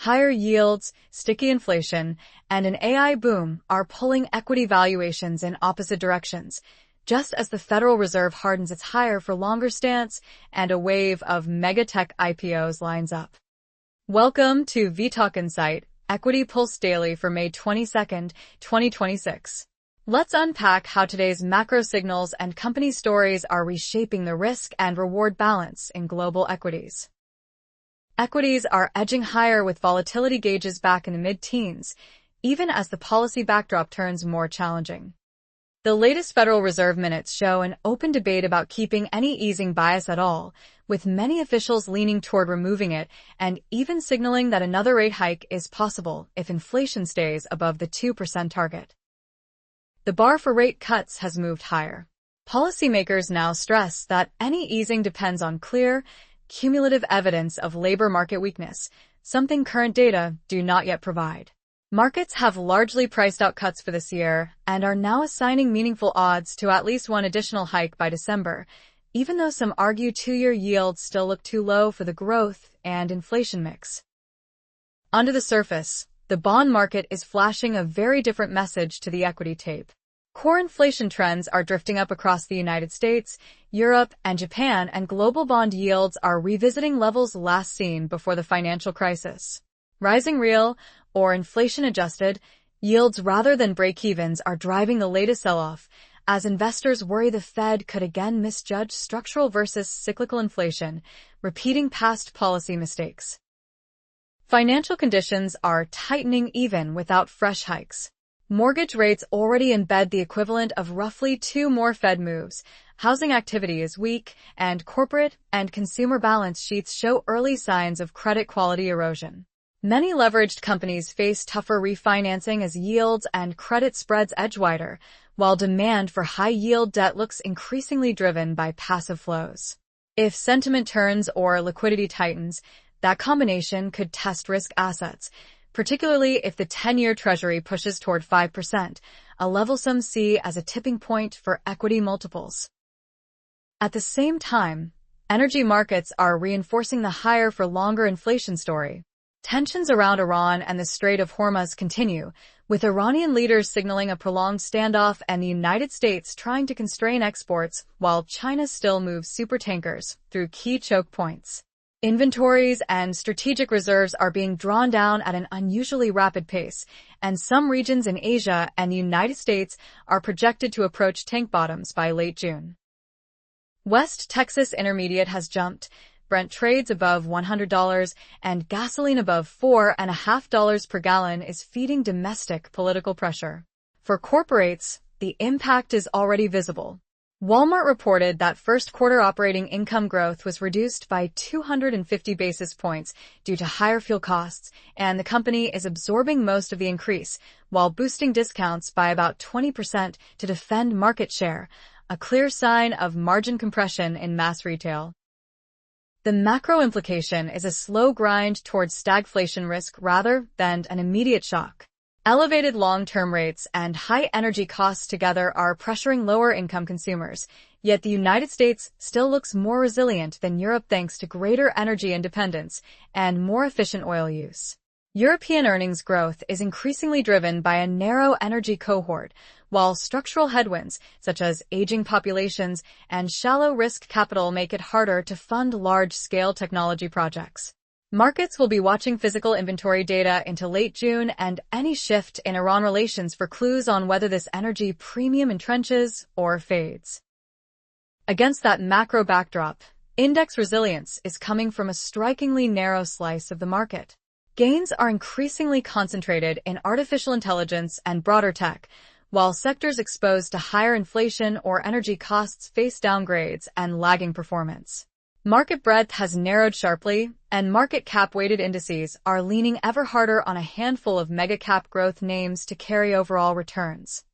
Higher yields, sticky inflation, and an AI boom are pulling equity valuations in opposite directions, just as the Federal Reserve hardens its higher-for-longer stance and a wave of mega-tech IPOs lines up. Welcome to vTalkInsight, Equity Pulse Daily for May 22, 2026. Let's unpack how today's macro signals and company stories are reshaping the risk and reward balance in global equities. Equities are edging higher with volatility gauges back in the mid-teens, even as the policy backdrop turns more challenging. The latest Federal Reserve minutes show an open debate about keeping any easing bias at all, with many officials leaning toward removing it and even signaling that another rate hike is possible if inflation stays above the 2% target. The bar for rate cuts has moved higher. Policymakers now stress that any easing depends on clear, cumulative evidence of labor market weakness, something current data do not yet provide. Markets have largely priced out cuts for this year and are now assigning meaningful odds to at least one additional hike by December, even though some argue two-year yields still look too low for the growth and inflation mix. Under the surface, the bond market is flashing a very different message to the equity tape. Core inflation trends are drifting up across the United States, Europe, and Japan, and global bond yields are revisiting levels last seen before the financial crisis. Rising real, or inflation-adjusted, yields rather than break-evens are driving the latest sell-off, as investors worry the Fed could again misjudge structural versus cyclical inflation, repeating past policy mistakes. Financial conditions are tightening even without fresh hikes. Mortgage rates already embed the equivalent of roughly 2 more Fed moves. Housing activity is weak, and corporate and consumer balance sheets show early signs of credit quality erosion. Many leveraged companies face tougher refinancing as yields and credit spreads edge wider, while demand for high-yield debt looks increasingly driven by passive flows. If sentiment turns or liquidity tightens, that combination could test risk assets, particularly if the 10-year Treasury pushes toward 5%, a level some see as a tipping point for equity multiples. At the same time, energy markets are reinforcing the higher-for-longer inflation story. Tensions around Iran and the Strait of Hormuz continue, with Iranian leaders signaling a prolonged standoff and the United States trying to constrain exports while China still moves supertankers through key choke points. Inventories and strategic reserves are being drawn down at an unusually rapid pace, and some regions in Asia and the United States are projected to approach tank bottoms by late June. West Texas Intermediate has jumped, Brent trades above $100, and gasoline above $4.50 per gallon is feeding domestic political pressure. For corporates, the impact is already visible. Walmart reported that first-quarter operating income growth was reduced by 250 basis points due to higher fuel costs, and the company is absorbing most of the increase, while boosting discounts by about 20% to defend market share, a clear sign of margin compression in mass retail. The macro implication is a slow grind towards stagflation risk rather than an immediate shock. Elevated long-term rates and high energy costs together are pressuring lower-income consumers, yet the United States still looks more resilient than Europe thanks to greater energy independence and more efficient oil use. European earnings growth is increasingly driven by a narrow energy cohort, while structural headwinds, such as aging populations and shallow risk capital, make it harder to fund large-scale technology projects. Markets will be watching physical inventory data into late June and any shift in Iran relations for clues on whether this energy premium entrenches or fades. Against that macro backdrop, index resilience is coming from a strikingly narrow slice of the market. Gains are increasingly concentrated in artificial intelligence and broader tech, while sectors exposed to higher inflation or energy costs face downgrades and lagging performance. Market breadth has narrowed sharply, and market cap-weighted indices are leaning ever harder on a handful of mega-cap growth names to carry overall returns.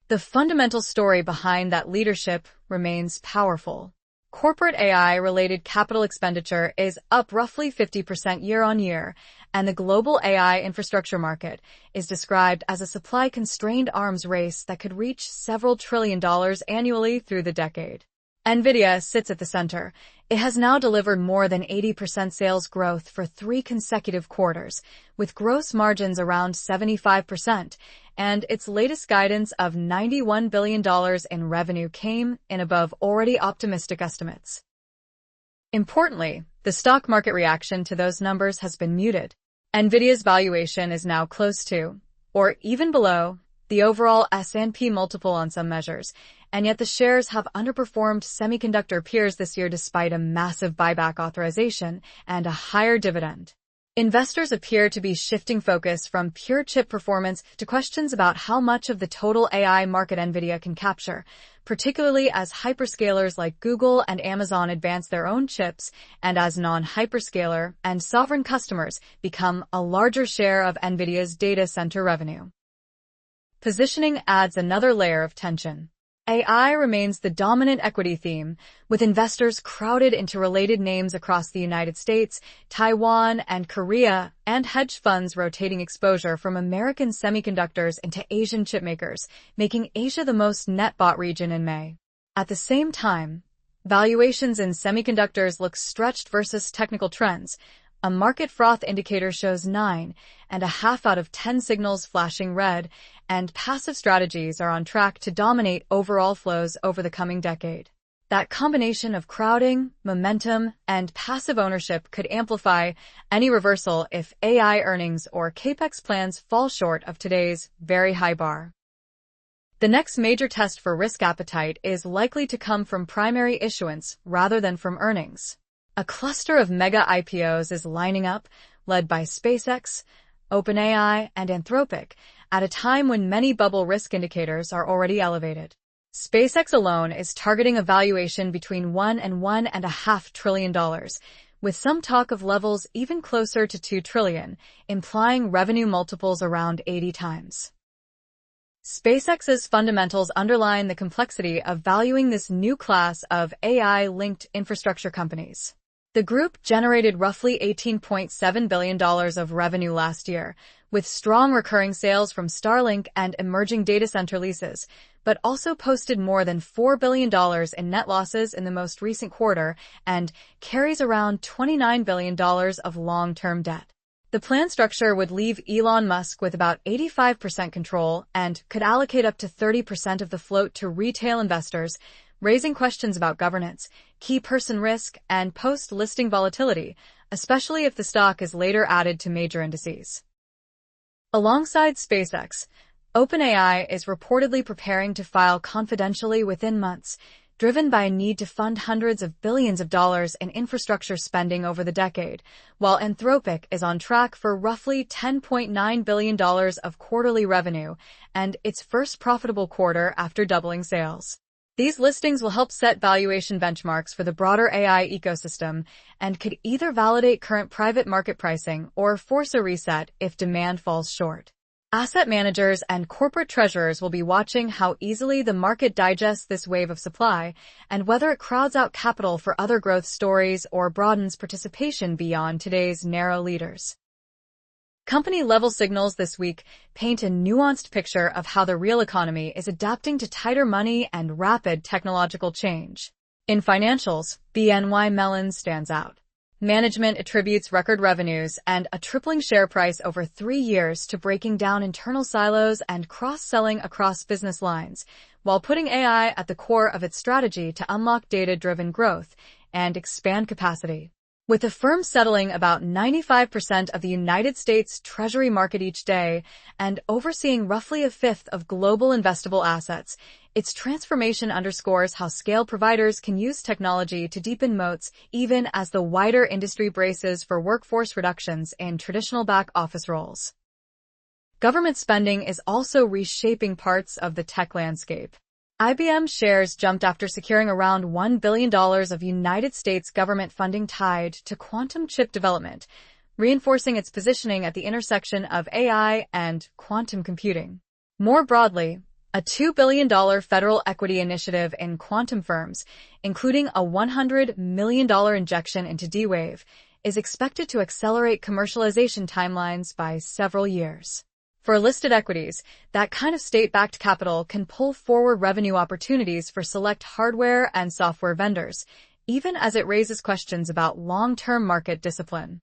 The fundamental story behind that leadership remains powerful. Corporate AI-related capital expenditure is up roughly 50% year-on-year, and the global AI infrastructure market is described as a supply-constrained arms race that could reach several $trillion annually through the decade. Nvidia sits at the center. It has now delivered more than 80% sales growth for 3 consecutive quarters, with gross margins around 75%, and its latest guidance of $91 billion in revenue came in above already optimistic estimates. Importantly, the stock market reaction to those numbers has been muted. Nvidia's valuation is now close to, or even below, the overall S&P multiple on some measures, and yet the shares have underperformed semiconductor peers this year despite a massive buyback authorization and a higher dividend. Investors appear to be shifting focus from pure chip performance to questions about how much of the total AI market Nvidia can capture, particularly as hyperscalers like Google and Amazon advance their own chips and as non-hyperscaler and sovereign customers become a larger share of Nvidia's data center revenue. Positioning adds another layer of tension. AI remains the dominant equity theme, with investors crowded into related names across the United States, Taiwan, and Korea, and hedge funds rotating exposure from American semiconductors into Asian chipmakers, making Asia the most net bought region in May. At the same time, valuations in semiconductors look stretched versus technical trends. A market froth indicator shows 9.5 out of 10 signals flashing red, and passive strategies are on track to dominate overall flows over the coming decade. That combination of crowding, momentum, and passive ownership could amplify any reversal if AI earnings or capex plans fall short of today's very high bar. The next major test for risk appetite is likely to come from primary issuance rather than from earnings. A cluster of mega IPOs is lining up, led by SpaceX, OpenAI, and Anthropic, at a time when many bubble risk indicators are already elevated. SpaceX alone is targeting a valuation between $1 and $1.5 trillion, with some talk of levels even closer to $2 trillion, implying revenue multiples around 80 times. SpaceX's fundamentals underline the complexity of valuing this new class of AI-linked infrastructure companies. The group generated roughly $18.7 billion of revenue last year, with strong recurring sales from Starlink and emerging data center leases, but also posted more than $4 billion in net losses in the most recent quarter and carries around $29 billion of long-term debt. The plan structure would leave Elon Musk with about 85% control and could allocate up to 30% of the float to retail investors, raising questions about governance, key person risk, and post-listing volatility, especially if the stock is later added to major indices. Alongside SpaceX, OpenAI is reportedly preparing to file confidentially within months, driven by a need to fund hundreds of billions of dollars in infrastructure spending over the decade, while Anthropic is on track for roughly $10.9 billion of quarterly revenue and its first profitable quarter after doubling sales. These listings will help set valuation benchmarks for the broader AI ecosystem and could either validate current private market pricing or force a reset if demand falls short. Asset managers and corporate treasurers will be watching how easily the market digests this wave of supply and whether it crowds out capital for other growth stories or broadens participation beyond today's narrow leaders. Company-level signals this week paint a nuanced picture of how the real economy is adapting to tighter money and rapid technological change. In financials, BNY Mellon stands out. Management attributes record revenues and a tripling share price over 3 years to breaking down internal silos and cross-selling across business lines, while putting AI at the core of its strategy to unlock data-driven growth and expand capacity. With the firm settling about 95% of the United States Treasury market each day and overseeing roughly a fifth of global investable assets, its transformation underscores how scale providers can use technology to deepen moats even as the wider industry braces for workforce reductions in traditional back-office roles. Government spending is also reshaping parts of the tech landscape. IBM shares jumped after securing around $1 billion of United States government funding tied to quantum chip development, reinforcing its positioning at the intersection of AI and quantum computing. More broadly, a $2 billion federal equity initiative in quantum firms, including a $100 million injection into D-Wave, is expected to accelerate commercialization timelines by several years. For listed equities, that kind of state-backed capital can pull forward revenue opportunities for select hardware and software vendors, even as it raises questions about long-term market discipline.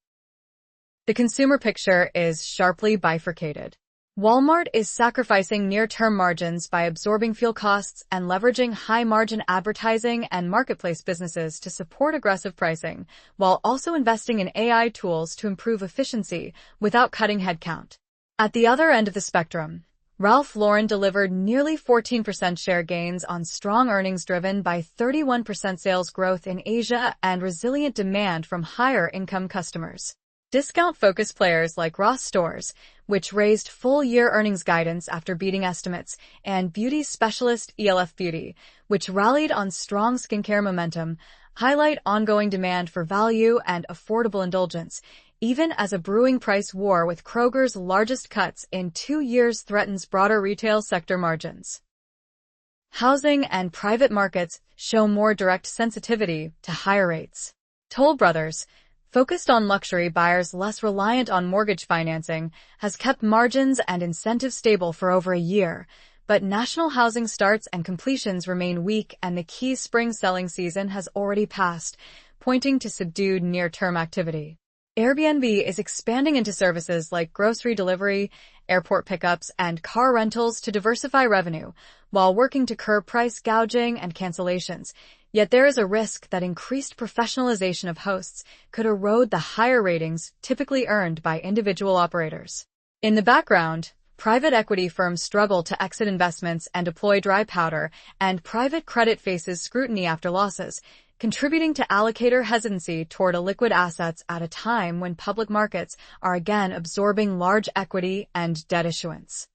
The consumer picture is sharply bifurcated. Walmart is sacrificing near-term margins by absorbing fuel costs and leveraging high-margin advertising and marketplace businesses to support aggressive pricing, while also investing in AI tools to improve efficiency without cutting headcount. At the other end of the spectrum, Ralph Lauren delivered nearly 14% share gains on strong earnings driven by 31% sales growth in Asia and resilient demand from higher-income customers. Discount-focused players like Ross Stores, which raised full-year earnings guidance after beating estimates, and beauty specialist ELF Beauty, which rallied on strong skincare momentum, highlight ongoing demand for value and affordable indulgence, even as a brewing price war with Kroger's largest cuts in 2 years threatens broader retail sector margins. Housing and private markets show more direct sensitivity to higher rates. Toll Brothers, focused on luxury buyers less reliant on mortgage financing, has kept margins and incentives stable for over a year, but national housing starts and completions remain weak and the key spring selling season has already passed, pointing to subdued near-term activity. Airbnb is expanding into services like grocery delivery, airport pickups, and car rentals to diversify revenue, while working to curb price gouging and cancellations. Yet there is a risk that increased professionalization of hosts could erode the higher ratings typically earned by individual operators. In the background, private equity firms struggle to exit investments and deploy dry powder, and private credit faces scrutiny after losses, contributing to allocator hesitancy toward illiquid assets at a time when public markets are again absorbing large equity and debt issuance.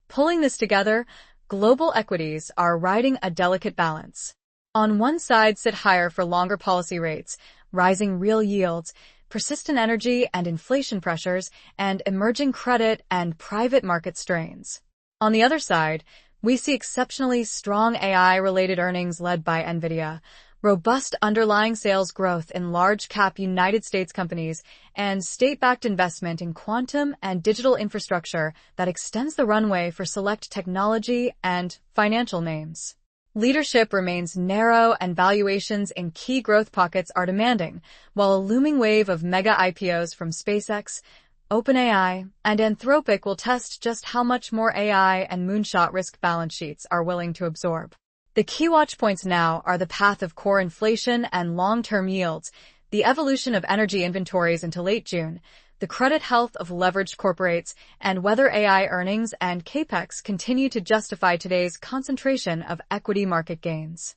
Pulling this together, global equities are riding a delicate balance. On one side sit higher for longer policy rates, rising real yields, persistent energy and inflation pressures, and emerging credit and private market strains. On the other side, we see exceptionally strong AI-related earnings led by Nvidia, robust underlying sales growth in large-cap United States companies, and state-backed investment in quantum and digital infrastructure that extends the runway for select technology and financial names. Leadership remains narrow and valuations in key growth pockets are demanding, while a looming wave of mega IPOs from SpaceX, OpenAI, and Anthropic will test just how much more AI and moonshot risk balance sheets are willing to absorb. The key watch points now are the path of core inflation and long-term yields, the evolution of energy inventories into late June, the credit health of leveraged corporates, and whether AI earnings and capex continue to justify today's concentration of equity market gains.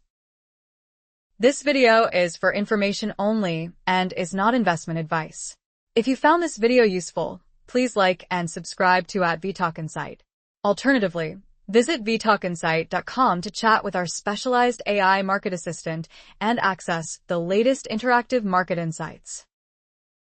This video is for information only and is not investment advice. If you found this video useful, please like and subscribe to @vTalkInsight. Alternatively, visit vTalkInsight.com to chat with our specialized AI market assistant and access the latest interactive market insights.